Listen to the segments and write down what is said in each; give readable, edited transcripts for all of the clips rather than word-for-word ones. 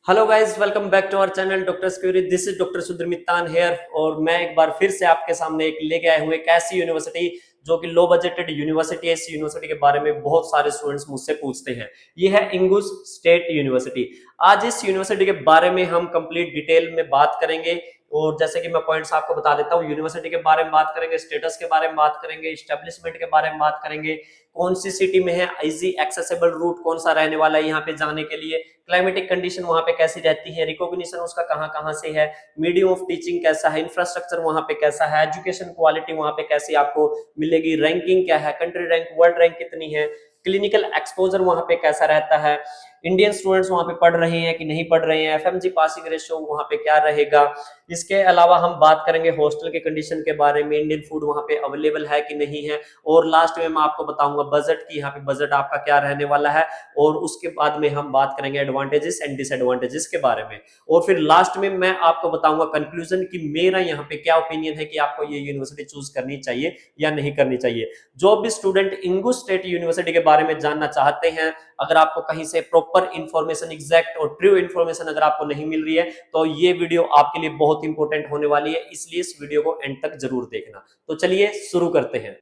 Hello guys, welcome back to our channel doctor स्क्यूरी। This is doctor Sudhir Mittan here और मैं एक बार फिर से आपके सामने एक लेके आए हुए एक ऐसी यूनिवर्सिटी जो कि लो बजटेड यूनिवर्सिटी है। इस यूनिवर्सिटी के बारे में बहुत सारे स्टूडेंट्स मुझसे पूछते हैं। ये है इंगूस स्टेट यूनिवर्सिटी। आज इस यूनिवर्सिटी के बारे में हम कंप्लीट डिटेल में बात करेंगे और जैसे कि मैं पॉइंट्स आपको बता देता हूँ, यूनिवर्सिटी के बारे में बात करेंगे, स्टेटस के बारे में बात करेंगे, इस्टेब्लिशमेंट के बारे में बात करेंगे, कौन सी सिटी में है, इजी एक्सेसिबल रूट कौन सा रहने वाला है यहाँ पे जाने के लिए, क्लाइमेटिक कंडीशन वहां पे कैसी रहती है, रिकॉग्निशन उसका कहाँ कहाँ से है, मीडियम ऑफ टीचिंग कैसा है, इंफ्रास्ट्रक्चर वहां पे कैसा है, एजुकेशन क्वालिटी वहां पे कैसी आपको मिलेगी, रैंकिंग क्या है, कंट्री रैंक, वर्ल्ड रैंक कितनी है, क्लिनिकल एक्सपोजर वहां पे कैसा रहता है, इंडियन स्टूडेंट्स वहां पे पढ़ रहे हैं कि नहीं पढ़ रहे हैं, एफएमजी पासिंग रेशियो वहां पे क्या रहेगा। इसके अलावा हम बात करेंगे हॉस्टल के कंडीशन के बारे में, इंडियन फूड वहां पे अवेलेबल है कि नहीं है, और लास्ट में मैं आपको बताऊंगा बजट की, यहाँ पे बजट आपका क्या रहने वाला है, और उसके बाद में हम बात करेंगे एडवांटेजेस एंड डिसएडवांटेजेस के बारे में, और फिर लास्ट में मैं आपको बताऊंगा कंक्लूजन कि मेरा यहाँ पे क्या ओपिनियन है कि आपको ये यूनिवर्सिटी चूज करनी चाहिए या नहीं करनी चाहिए। जो भी स्टूडेंट इंगूस स्टेट यूनिवर्सिटी के बारे में जानना चाहते हैं, अगर आपको कहीं से प्रॉपर इंफॉर्मेशन, एग्जैक्ट और ट्रू इंफॉर्मेशन अगर आपको नहीं मिल रही है, तो ये वीडियो आपके लिए बहुत इंपॉर्टेंट होने वाली है, इसलिए इस वीडियो को एंड तक जरूर देखना। तो चलिए शुरू करते हैं।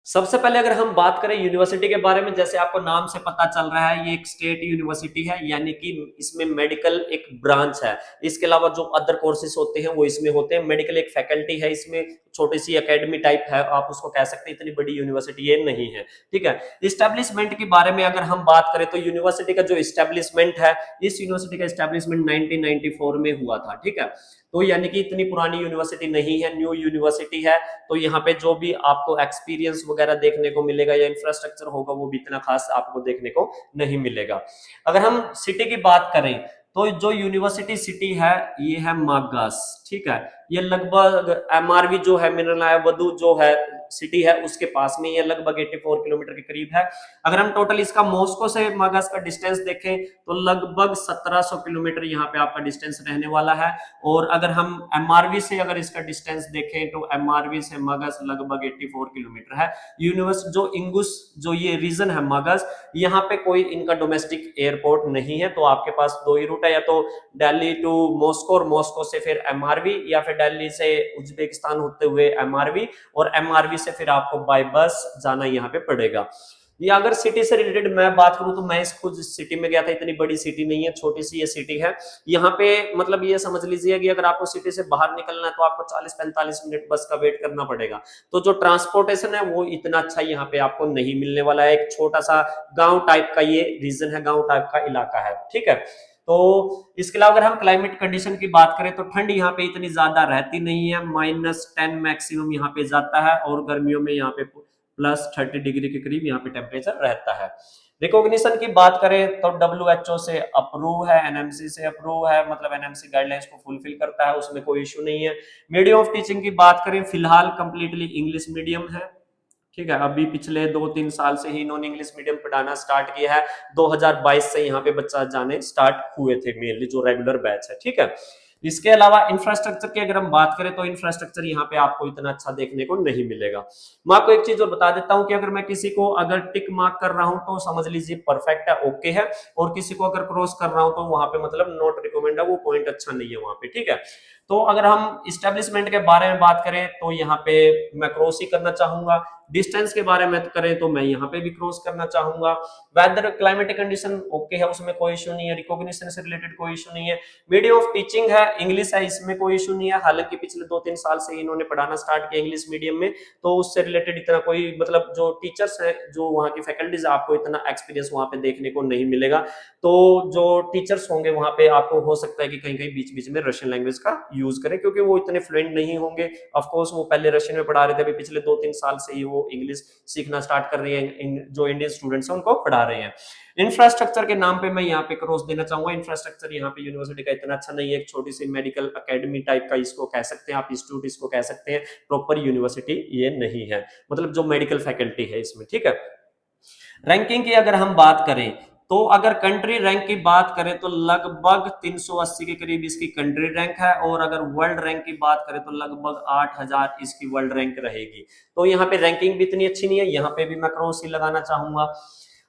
सबसे पहले अगर हम बात करें यूनिवर्सिटी के बारे में, जैसे आपको नाम से पता चल रहा है ये एक स्टेट यूनिवर्सिटी है, यानी कि इसमें मेडिकल एक ब्रांच है। इसके अलावा जो अदर कोर्सेज होते हैं वो इसमें होते हैं। मेडिकल एक फैकल्टी है, इसमें छोटी सी एकेडमी टाइप है, आप उसको कह सकते हैं। इतनी बड़ी यूनिवर्सिटी ये नहीं है, ठीक है। इस्टेब्लिशमेंट के बारे में अगर हम बात करें तो यूनिवर्सिटी का जो इस्टेब्लिशमेंट है, इस यूनिवर्सिटी का इस्टेब्लिशमेंट 1994 में हुआ था, ठीक है। तो यानी कि इतनी पुरानी यूनिवर्सिटी नहीं है, न्यू यूनिवर्सिटी है। तो यहाँ पे जो भी आपको एक्सपीरियंस वगैरह देखने को मिलेगा या इंफ्रास्ट्रक्चर होगा वो भी इतना खास आपको देखने को नहीं मिलेगा। अगर हम सिटी की बात करें तो जो यूनिवर्सिटी सिटी है ये है मागास, ठीक है। ये लगभग एमआरवी जो है, मिनरल वधु जो है सिटी है, उसके पास में ये लगभग 84 किलोमीटर के करीब है। अगर हम टोटल इसका मॉस्को से मागास का डिस्टेंस देखें तो लगभग 1700 किलोमीटर यहाँ पे आपका डिस्टेंस रहने वाला है। और अगर हम एमआरवी से अगर इसका डिस्टेंस देखें तो एमआरवी से मगस लगभग 84 किलोमीटर है। यूनिवर्स जो इंगुस जो ये रीजन है मगस, यहाँ पे कोई इनका डोमेस्टिक एयरपोर्ट नहीं है। तो आपके पास दो ही रूट है, या तो दिल्ली टू मॉस्को और मॉस्को से फिर एमआरवी, या फिर दिल्ली से उज्बेकिस्तान होते हुए एमआरवी, और एमआरवी से फिर आपको बाय बस जाना यहाँ पे पड़ेगा। या अगर सिटी से रिलेटेड मैं बात करूं तो मैं इस खुद सिटी में गया था। इतनी बड़ी सिटी नहीं है, छोटी सी ये सिटी है। यहाँ पे मतलब ये समझ लीजिए कि अगर आपको सिटी से बाहर निकलना है तो आपको 40-45 मिनट बस का वेट करना पड़ेगा। तो जो ट्रांसपोर्टेशन है वो इतना अच्छा यहाँ पे आपको नहीं मिलने वाला है। एक छोटा सा गांव टाइप का ये रीजन है, गांव टाइप का इलाका है, ठीक है। तो इसके अलावा अगर हम क्लाइमेट कंडीशन की बात करें तो ठंड यहाँ पे इतनी ज्यादा रहती नहीं है, -10 मैक्सिमम यहाँ पे जाता है, और गर्मियों में यहाँ पे +30 डिग्री के करीब यहाँ पे टेम्परेचर रहता है। रिकॉग्निशन की बात करें तो WHO से अप्रूव है, एनएमसी से अप्रूव है, मतलब एनएमसी गाइडलाइंस को फुलफिल करता है, उसमें कोई इशू नहीं है। मीडियम ऑफ टीचिंग की बात करें, फिलहाल कंप्लीटली इंग्लिश मीडियम है, ठीक है। अभी पिछले 2-3 साल से ही नॉन इंग्लिश मीडियम पढ़ाना स्टार्ट किया है। 2022 से यहाँ पे बच्चा जाने स्टार्ट हुए थे, मेनली जो रेगुलर बैच है, ठीक है। इसके अलावा इंफ्रास्ट्रक्चर की अगर हम बात करें तो इंफ्रास्ट्रक्चर यहाँ पे आपको इतना अच्छा देखने को नहीं मिलेगा। मैं आपको एक चीज और बता देता हूँ कि अगर मैं किसी को अगर टिक मार्क कर रहा हूँ तो समझ लीजिए परफेक्ट है, ओके है, और किसी को अगर क्रॉस कर रहा हूँ तो वहां पे मतलब नॉट रिकमेंड है, वो पॉइंट अच्छा नहीं है वहां पे, ठीक है। तो अगर हम इस्टेब्लिशमेंट के बारे में बात करें तो यहाँ पे मैं क्रॉस ही करना चाहूंगा। डिस्टेंस के बारे में करें तो मैं यहाँ पे भी क्रॉस करना चाहूंगा। वेदर क्लाइमेटिक कंडीशन ओके है, उसमें कोई इशू नहीं है। रिकॉग्निशन से रिलेटेड कोई इशू नहीं है। मीडियम ऑफ टीचिंग है, इंग्लिश है, इसमें कोई इशू नहीं है। हालांकि पिछले 2-3 साल से इन्होंने पढ़ाना स्टार्ट किया इंग्लिश मीडियम में, तो उससे रिलेटेड इतना कोई मतलब जो टीचर्स है, जो वहाँ की फैकल्टीज, आपको इतना एक्सपीरियंस वहाँ पे देखने को नहीं मिलेगा। तो जो टीचर्स होंगे वहाँ पे आपको हो सकता है कि कहीं कहीं बीच बीच में रशियन लैंग्वेज का यूज करें, क्योंकि वो इतने फ्लुएंट नहीं होंगे। ऑफ कोर्स वो पहले रशियन में पढ़ा रहे थे, अभी पिछले 2-3 साल से ही वो इंग्लिश सीखना स्टार्ट कर रहे हैं, जो इंडियन स्टूडेंट्स हैं उनको पढ़ा रहे हैं। इंफ्रास्ट्रक्चर के नाम पे मैं यहाँ पे क्रॉस देना चाहूंगा, इंफ्रास्ट्रक्चर यहाँ पे यूनिवर्सिटी का इतना अच्छा नहीं है, एक छोटी सी मेडिकल अकेडमी टाइप का इसको कह सकते हैं आप, इंस्टीट्यूट इसको कह सकते हैं, प्रॉपर यूनिवर्सिटी ये नहीं है, मतलब जो मेडिकल फैकल्टी है इसमें, ठीक है। रैंकिंग की अगर हम बात करें, तो अगर कंट्री रैंक की बात करें तो लगभग 380 के करीब इसकी कंट्री रैंक है, और अगर वर्ल्ड रैंक की बात करें तो लगभग 8000 इसकी वर्ल्ड रैंक रहेगी। तो यहाँ पे रैंकिंग भी इतनी अच्छी नहीं है, यहाँ पे भी मैं क्रॉस ही लगाना चाहूंगा।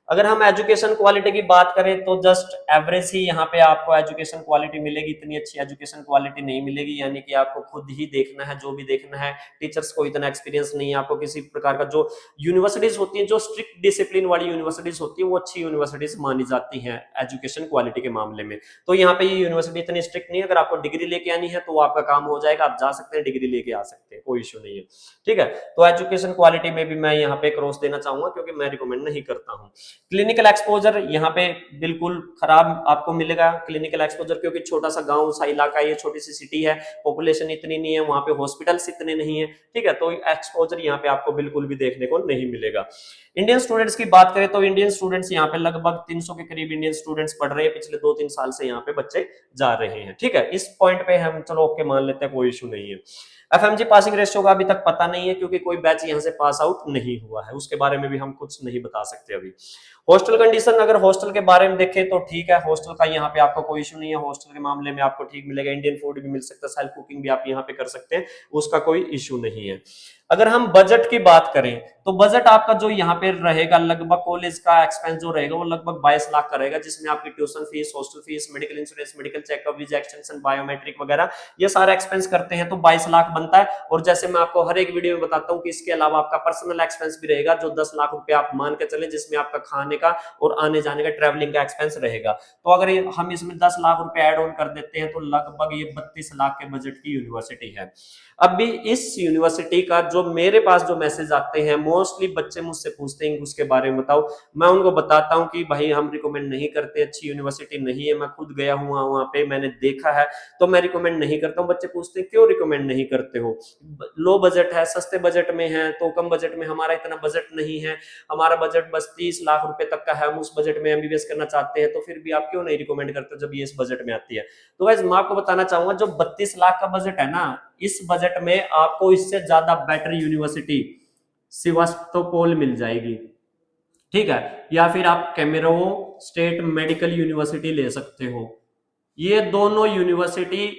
अगर हम एजुकेशन क्वालिटी की बात करें तो जस्ट एवरेज ही यहाँ पे आपको एजुकेशन क्वालिटी मिलेगी, इतनी अच्छी एजुकेशन क्वालिटी नहीं मिलेगी, यानी कि आपको खुद ही देखना है जो भी देखना है, टीचर्स को इतना एक्सपीरियंस नहीं है, आपको किसी प्रकार का, जो यूनिवर्सिटीज होती हैं, जो स्ट्रिक्ट डिसिप्लिन वाली यूनिवर्सिटीज होती है, वो अच्छी यूनिवर्सिटीज मानी जाती हैं एजुकेशन क्वालिटी के मामले में। तो यहाँ पे ये यूनिवर्सिटी इतनी स्ट्रिक्ट नहीं है, अगर आपको डिग्री लेके आनी है तो आपका काम हो जाएगा, आप जा सकते हैं डिग्री लेके आ सकते हैं, कोई इश्यू नहीं है, ठीक है। तो एजुकेशन क्वालिटी में भी मैं यहाँ पे क्रॉस देना चाहूंगा, क्योंकि मैं रिकमेंड नहीं करता हूँ। क्लिनिकल एक्सपोजर यहाँ पे बिल्कुल खराब आपको मिलेगा, क्लिनिकल एक्सपोजर, क्योंकि छोटा सा गांव सा इलाका है, ये छोटी सी सिटी है, पॉपुलेशन इतनी नहीं है, वहां पे हॉस्पिटल्स इतने नहीं है, ठीक है। तो एक्सपोजर यहाँ पे आपको बिल्कुल भी देखने को नहीं मिलेगा। इंडियन स्टूडेंट्स की बात करें तो इंडियन स्टूडेंट्स यहाँ पे लगभग 300 के करीब इंडियन स्टूडेंट्स पढ़ रहे हैं, पिछले 2-3 साल से यहाँ पे बच्चे जा रहे हैं, ठीक है। इस पॉइंट पे हम चलो ओके मान लेते हैं, कोई इशू नहीं है। एफएमजी पासिंग रेशियो का अभी तक पता नहीं है, क्योंकि कोई बैच यहाँ से पास आउट नहीं हुआ है, उसके बारे में भी हम कुछ नहीं बता सकते अभी। हॉस्टल कंडीशन, अगर हॉस्टल के बारे में देखें तो ठीक है, हॉस्टल का यहाँ पे आपको कोई इशू नहीं है, हॉस्टल के मामले में आपको ठीक मिलेगा, इंडियन फूड भी मिल सकता है, सेल्फ कुकिंग भी आप यहाँ पे कर सकते हैं, उसका कोई इशू नहीं है। अगर हम बजट की बात करें तो बजट आपका जो यहाँ पे रहेगा, लगभग कॉलेज का एक्सपेंस जो रहेगा वो लगभग 22 लाख का रहेगा, जिसमें आपकी tuition fees, hostel fees, medical insurance, medical checkup, visa extension, biometric वगैरह, ये सारा एक्सपेंस करते हैं तो 22 लाख बनता है। और जैसे मैं आपको हर एक वीडियो में बताता हूँ कि इसके अलावा आपका पर्सनल एक्सपेंस भी रहेगा, जो 10 लाख रुपए आप मान के चले, जिसमें आपका खाने का और आने जाने का, ट्रैवलिंग का एक्सपेंस रहेगा। तो अगर हम इसमें 10 लाख रुपए ऐड ऑन कर देते हैं तो लगभग ये 32 लाख के बजट की यूनिवर्सिटी है। अब भी इस यूनिवर्सिटी का जो मेरे पास जो मैसेज आते हैं, मोस्टली बच्चे मुझसे पूछते हैं उसके बारे में बताओ, मैं उनको बताता हूं कि भाई हम रिकमेंड नहीं करते, अच्छी यूनिवर्सिटी नहीं है, मैं खुद गया हूं वहां पे, मैंने देखा है, तो मैं रिकमेंड नहीं करता हूं। बच्चे पूछते हैं क्यों रिकमेंड नहीं करते हो, लो बजट है, सस्ते बजट में है, तो कम बजट में, हमारा इतना बजट नहीं है, हमारा बजट बस 30 लाख रुपए तक का है, हम उस बजट में एमबीबीएस करना चाहते हैं, तो फिर भी आप क्यों नहीं रिकमेंड करते जब ये इस बजट में आती है। तो गाइस मैं आपको बताना चाहूंगा, जो 32 लाख का बजट है ना, इस बजट में आपको इससे ज्यादा बेटर यूनिवर्सिटी सिवास्तोपोल मिल जाएगी, ठीक है, या फिर आप कैमेरो स्टेट मेडिकल यूनिवर्सिटी ले सकते हो। ये दोनों यूनिवर्सिटी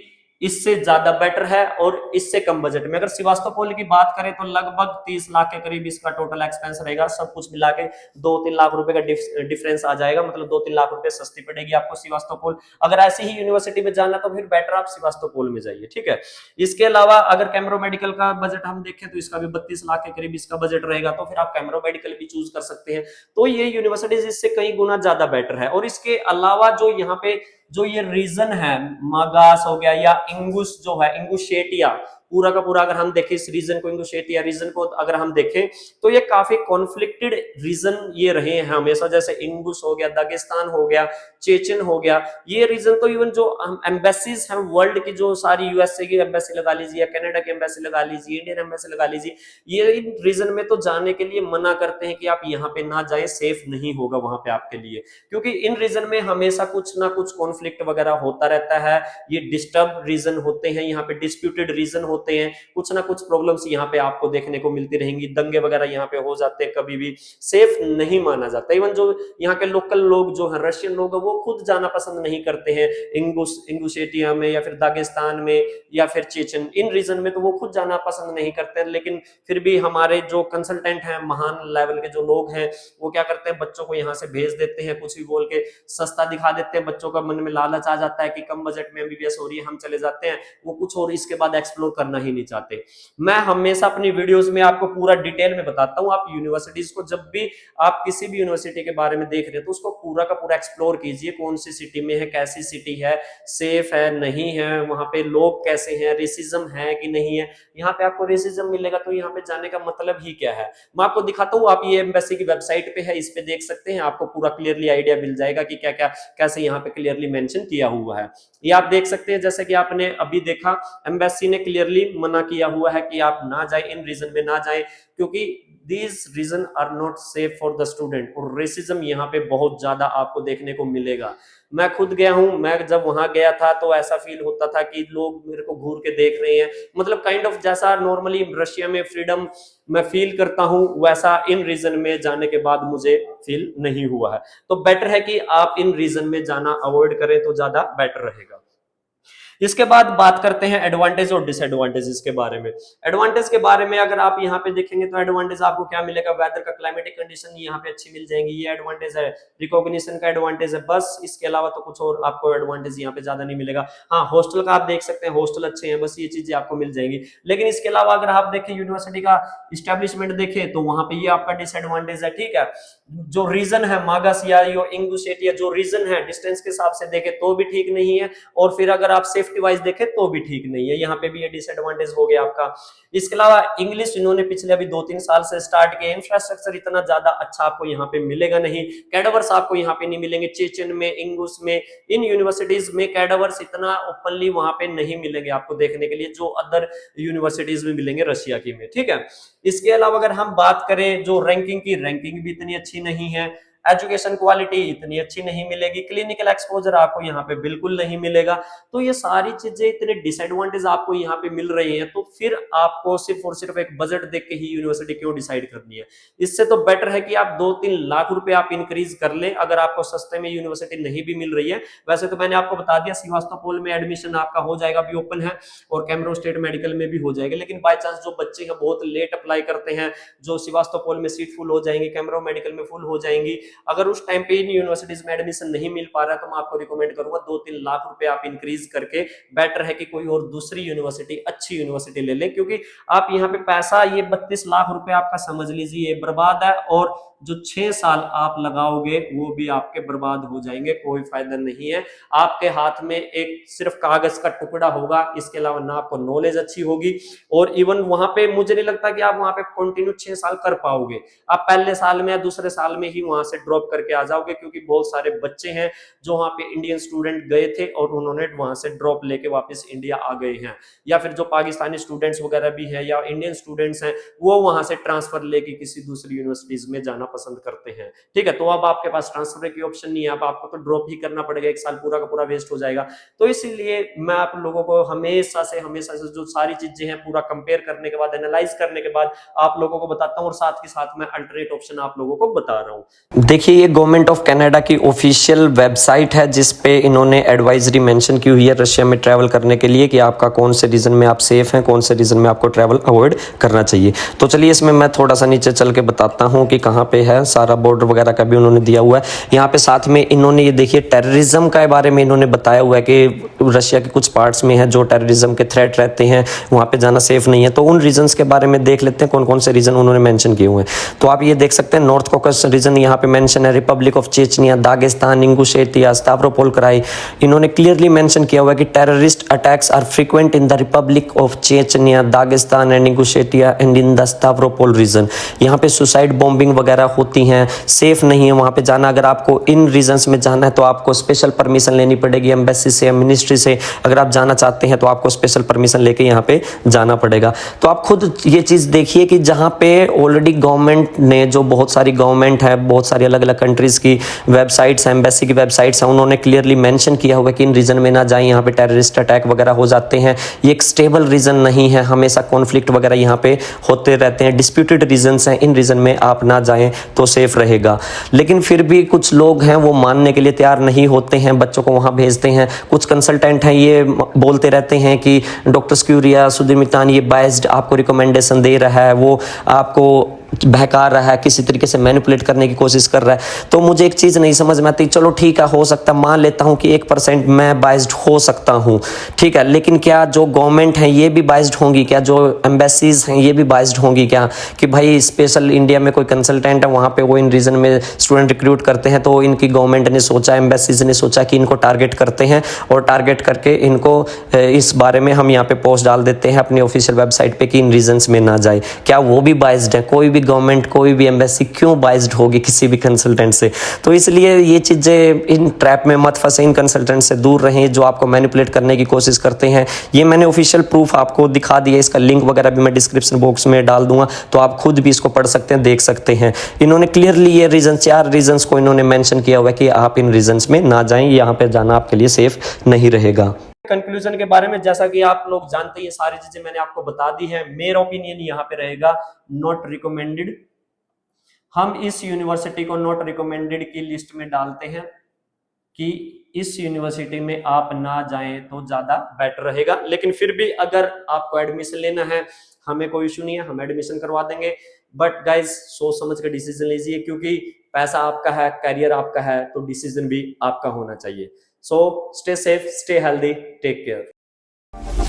इससे ज्यादा बेटर है और इससे कम बजट में। अगर श्रीवास्तव की बात करें तो लगभग 30 लाख के करीब इसका टोटल एक्सपेंस रहेगा, सब कुछ मिला के 2-3 लाख रुपए का डिफरेंस आ जाएगा, मतलब 2-3 लाख रुपए सस्ती पड़ेगी आपको श्रीवास्तव। अगर ऐसी ही यूनिवर्सिटी में जाना तो फिर बेटर आप श्रीवास्तव में जाइए, ठीक है। इसके अलावा अगर कैमरो मेडिकल का बजट हम देखें तो इसका भी 32 लाख के करीब इसका बजट रहेगा, तो फिर आप कैमरो मेडिकल भी चूज कर सकते हैं। तो ये यूनिवर्सिटीज इससे कई गुना ज्यादा बेटर है। और इसके अलावा जो यहाँ पे जो ये रीजन है, मागास हो गया या इंगुस जो है, इंगुशेटिया, पूरा का पूरा अगर हम देखें इस रीजन को, इंगुशेटिया रीजन को अगर हम देखें तो ये काफी कॉन्फ्लिक्टेड रीजन ये रहे हैं हमेशा, जैसे इंगुस हो गया, दागिस्तान हो गया, चेचन हो गया, ये रीजन तो इवन जो एम्बेसीज हैं वर्ल्ड की, जो सारी यूएसए की एम्बेसी लगा लीजिए, कनाडा की एम्बेसी लगा लीजिए, इंडियन एम्बेसी लगा लीजिए, ये इन रीजन में तो जाने के लिए मना करते हैं कि आप यहाँ पे ना जाए, सेफ नहीं होगा वहां पे आपके लिए, क्योंकि इन रीजन में हमेशा कुछ ना कुछ कॉन्फ्लिक्ट वगैरह होता रहता है, ये डिस्टर्ब रीजन होते हैं, यहाँ पे डिस्प्यूटेड रीजन होते हैं, कुछ ना कुछ प्रॉब्लम्स यहाँ पे आपको देखने को मिलती रहेंगी, दंगे वगैरह यहाँ पे हो जाते हैं, कभी भी सेफ नहीं माना जाता। इवन जो यहाँ के लोकल लोग जो है, रशियन लोग, वो खुद जाना पसंद नहीं करते हैं इंगुशेटिया में या फिर दागिस्तान में या फिर चेचन, इन रीजन में तो वो खुद जाना पसंद नहीं करते हैं। लेकिन फिर भी हमारे जो कंसल्टेंट हैं, महान लेवल के जो लोग हैं, वो क्या करते हैं, बच्चों को यहाँ से भेज देते हैं, कुछ भी बोल के सस्ता दिखा देते हैं, बच्चों का मन में लालच आ जाता है कि कम बजट में एमबीबीएस हो रही है, हम चले जाते हैं, वो कुछ और इसके बाद एक्सप्लोर करना ही नहीं चाहते। मैं हमेशा अपनी वीडियोस में आपको पूरा डिटेल में बताता हूं। आप यूनिवर्सिटीज को जब भी आप किसी भी यूनिवर्सिटी के बारे में देख रहे हैं तो उसको पूरा का पूरा एक्सप्लोर कीजिए, कौन सी सिटी में है, कैसी सिटी है, सेफ है नहीं है, वहां पे लोग कैसे हैं, रेसिज्म है कि नहीं है। यहाँ पे आपको रेसिज्म मिलेगा तो यहाँ पे जाने का मतलब ही क्या है। मैं आपको दिखाता हूँ, आप ये एम्बेसी की वेबसाइट पे है, इस पे देख सकते हैं, आपको पूरा क्लियरली आइडिया मिल जाएगा कि क्या क्या कैसे यहाँ पे क्लियरली मेंशन किया हुआ है। ये आप देख सकते हैं, जैसे कि आपने अभी देखा एम्बेसी ने क्लियरली मना किया हुआ है कि आप ना जाए, इन रीजन में ना जाए, क्योंकि these region are not safe for the student. और रेसिज्म यहाँ पे बहुत ज्यादा आपको देखने को मिलेगा। मैं खुद गया हूं, मैं जब वहां गया था तो ऐसा फील होता था कि लोग मेरे को घूर के देख रहे हैं, मतलब काइंड ऑफ जैसा नॉर्मली रशिया में फ्रीडम मैं फील करता हूं वैसा इन रीजन में जाने के बाद मुझे फील नहीं हुआ है। तो बेटर है कि आप इन रीजन में जाना अवॉइड करें तो ज्यादा बेटर रहेगा। इसके बाद बात करते हैं एडवांटेज और डिसएडवांटेजेस के बारे में। एडवांटेज के बारे में अगर आप यहाँ पे देखेंगे तो एडवांटेज आपको क्या मिलेगा, वेदर का क्लाइमेटिक कंडीशन यहाँ पे अच्छी मिल जाएंगी, ये एडवांटेज है। रिकॉग्निशन का एडवांटेज है, बस इसके अलावा तो कुछ और आपको एडवांटेज यहाँ पे ज्यादा नहीं मिलेगा। हाँ, हॉस्टल का आप देख सकते हैं, हॉस्टल अच्छे हैं, बस ये चीजें आपको मिल जाएंगी। लेकिन इसके अलावा अगर आप देखें यूनिवर्सिटी का इस्टेब्लिशमेंट देखें तो वहां पे ये आपका डिसएडवांटेज है, ठीक है। जो रीजन है मागस या इंगुशेटिया, जो रीजन है डिस्टेंस के हिसाब से देखें तो भी ठीक नहीं है, और फिर अगर आप सेफ्टी वाइज देखें तो भी ठीक नहीं है, यहाँ पे भी ये डिसएडवांटेज हो गया आपका। इसके अलावा इंग्लिश इन्होंने पिछले अभी 2-3 साल से स्टार्ट किया, इंफ्रास्ट्रक्चर इतना ज्यादा अच्छा आपको यहाँ पे मिलेगा नहीं, कैडवर्स आपको यहाँ पे नहीं मिलेंगे, चेचन में, इंगुस में, इन यूनिवर्सिटीज में कैडवर्स इतना ओपनली वहां पे नहीं मिलेंगे आपको देखने के लिए जो अदर यूनिवर्सिटीज में मिलेंगे रशिया की में, ठीक है। इसके अलावा अगर हम बात करें जो रैंकिंग की, रैंकिंग भी इतनी अच्छी नहीं है, एजुकेशन क्वालिटी इतनी अच्छी नहीं मिलेगी, क्लिनिकल एक्सपोजर आपको यहाँ पे बिल्कुल नहीं मिलेगा। तो ये सारी चीजें इतने डिसएडवांटेज आपको यहाँ पे मिल रही हैं, तो फिर आपको सिर्फ और सिर्फ एक बजट देख के ही यूनिवर्सिटी क्यों डिसाइड करनी है। इससे तो बेटर है कि आप 2-3 लाख रुपए आप इंक्रीज कर लें अगर आपको सस्ते में यूनिवर्सिटी नहीं भी मिल रही है। वैसे तो मैंने आपको बता दिया सिवास्तोपोल में एडमिशन आपका हो जाएगा, भी ओपन है, और कैमरो स्टेट मेडिकल में भी हो जाएगा। लेकिन बाय चांस जो बच्चे हैं बहुत लेट अप्लाई करते हैं, जो सिवास्तोपोल में सीट फुल हो जाएंगी, कैमरो मेडिकल में फुल हो जाएंगी, अगर उस टाइम पे इन यूनिवर्सिटीज में एडमिशन नहीं मिल पा रहा है तो मैं आपको रिकमेंड करूंगा 2-3 लाख रुपए आप इंक्रीज करके बेटर है कि कोई और दूसरी यूनिवर्सिटी, अच्छी यूनिवर्सिटी ले लें, क्योंकि आप यहाँ पे पैसा ये 32 लाख रुपए आपका समझ लीजिए बर्बाद है, और जो 6 साल आप लगाओगे वो भी आपके बर्बाद हो जाएंगे, कोई फायदा नहीं है। आपके हाथ में एक सिर्फ कागज का टुकड़ा होगा, इसके अलावा ना आपको नॉलेज अच्छी होगी, और इवन वहां पे मुझे नहीं लगता कि आप वहां पे कंटिन्यू 6 साल कर पाओगे। आप पहले साल में या दूसरे साल में ही वहां से ड्रॉप करके आ जाओगे, क्योंकि बहुत सारे बच्चे हैं जो वहां पे इंडियन स्टूडेंट गए थे और उन्होंने वहां से ड्रॉप लेके वापस इंडिया आ गए हैं, या फिर जो पाकिस्तानी स्टूडेंट्स वगैरह भी हैं या इंडियन स्टूडेंट्स हैं वो वहां से ट्रांसफर लेके किसी दूसरी यूनिवर्सिटीज में जाना पसंद करते हैं, ठीक है। तो अब आपके पास ट्रांसफर की ऑप्शन नहीं है, अब आपको तो ड्रॉप ही करना पड़ेगा, 1 साल पूरा का पूरा वेस्ट हो जाएगा। तो इसीलिए मैं आप लोगों को हमेशा से जो सारी चीजें हैं पूरा कंपेयर करने के बाद, एनालाइज करने के बाद आप लोगों को बताता हूं, और साथ के साथ मैं अल्टरनेट ऑप्शन आप लोगों को बता रहा हूं। देखिए, ये गवर्नमेंट ऑफ कनाडा की ऑफिशियल वेबसाइट है जिस पे इन्होंने एडवाइजरी मेंशन की हुई है रशिया में ट्रैवल करने के लिए कि आपका कौन से रीजन में आप सेफ हैं, कौन से रीजन में आपको ट्रैवल अवॉइड करना चाहिए। तो चलिए इसमें मैं थोड़ा सा नीचे चल के बताता हूँ कि कहाँ पे है, सारा बॉर्डर वगैरह का भी उन्होंने दिया हुआ है। यहाँ पे साथ में इन्होंने ये देखिए टेररिज्म के बारे में इन्होंने बताया हुआ है कि रशिया के कुछ पार्ट्स में है जो टेररिज्म के थ्रेट रहते हैं, वहाँ पे जाना सेफ नहीं है। तो उन रीजन्स के बारे में देख लेते हैं कौन कौन से रीजन उन्होंने मेंशन किए हुए हैं। तो आप ये देख सकते हैं नॉर्थ कॉकस रीजन यहाँ पे मेंशन है, republic of Chechnya, Dagestan, Ingushetia, Stavropol Krai. इन्होंने क्लियरली मेंशन किया हुआ है कि terrorist attacks are frequent in the republic of Chechnya, Dagestan and Ingushetia and in the Stavropol region. यहाँ पे सुसाइड बॉम्बिंग वगैरह होती हैं, सेफ नहीं है वहाँ पे जाना। अगर आपको इन रीजन्स में जाना है तो आपको स्पेशल परमिशन लेनी पड़ेगी एम्बेसी से या मिनिस्ट्री से। अगर आप जाना चाहते हैं तो आपको स्पेशल परमिशन लेके यहाँ पे जाना पड़ेगा। तो आप खुद ये चीज़ देखिए कि जहाँ पे ऑलरेडी गवर्नमेंट ने, जो बहुत सारी गवर्नमेंट है, बहुत सारी अलग अलग कंट्रीज की वेबसाइट्स हैं, एम्बेसी की वेबसाइट्स हैं, उन्होंने क्लियरली मेंशन किया हुआ है कि इन रीजन में ना जाएं, यहाँ पे टेररिस्ट अटैक वगैरह हो जाते हैं। ये एक स्टेबल रीजन नहीं है, हमेशा कॉन्फ्लिक्ट वगैरह यहाँ पे होते रहते हैं, डिस्प्यूटेड रीजन्स हैं, इन रीजन में आप ना जाएं तो सेफ रहेगा। लेकिन फिर भी कुछ लोग हैं वो मानने के लिए तैयार नहीं होते हैं, बच्चों को वहाँ भेजते हैं। कुछ कंसल्टेंट हैं ये बोलते रहते हैं कि डॉक्टर स्क्यूरिया, सुधीर मितान ये बायस्ड आपको रिकमेंडेशन दे रहा है, वो आपको बहका रहा है, किसी तरीके से मैनिपुलेट करने की कोशिश कर रहा है। तो मुझे एक चीज़ नहीं समझ में आती, चलो ठीक है, हो सकता, मान लेता हूँ कि 1% मैं बाइज्ड हो सकता हूँ, ठीक है, लेकिन क्या जो गवर्नमेंट है ये भी बाइज्ड होंगी क्या? जो एम्बेसीज हैं ये भी बाइज्ड होंगी क्या? कि भाई स्पेशल इंडिया में कोई कंसल्टेंट है, वहाँ पे वो इन रीजन में स्टूडेंट रिक्रूट करते हैं, तो इनकी गवर्नमेंट ने सोचा, एम्बेसीज ने सोचा कि इनको टारगेट करते हैं, और टारगेट करके इनको इस बारे में हम यहाँ पे पोस्ट डाल देते हैं अपनी ऑफिशियल वेबसाइट पे कि इन रीजन्स में ना जाए। क्या वो भी बाइज्ड है? कोई भी गवर्नमेंट, कोई भी एम्बेसी क्यों बाइज्ड होगी किसी भी कंसल्टेंट से? तो इसलिए ये चीज़ें, इन ट्रैप में मत फंसे, इन कंसल्टेंट से दूर रहें जो आपको मैनिपुलेट करने की कोशिश करते हैं। ये मैंने ऑफिशियल प्रूफ आपको दिखा दिया, इसका लिंक वगैरह भी मैं डिस्क्रिप्शन बॉक्स में डाल दूंगा, तो आप खुद भी इसको पढ़ सकते हैं, देख सकते हैं। इन्होंने क्लियरली ये रीजन, 4 रीजन्स को इन्होंने मेंशन किया हुआ है कि आप इन रीजन्स में ना जाएं, यहाँ पे जाना आपके लिए सेफ नहीं रहेगा। कंक्लूजन के बारे में, जैसा कि आप लोग जानते हैं, ये सारी चीजें मैंने आपको बता दी है। मेरा ओपिनियन यहाँ पे रहेगा नॉट रिकमेंडेड। हम इस यूनिवर्सिटी को नॉट रिकमेंडेड की लिस्ट में डालते हैं कि इस यूनिवर्सिटी में आप ना जाएं तो ज्यादा बेटर रहेगा। लेकिन फिर भी अगर आपको एडमिशन लेना है, हमें कोई इशू नहीं है, हम एडमिशन करवा देंगे। बट गाइज, सोच समझ कर डिसीजन लीजिए, क्योंकि पैसा आपका है, करियर आपका है, तो डिसीजन भी आपका होना चाहिए। So stay safe, stay healthy, take care.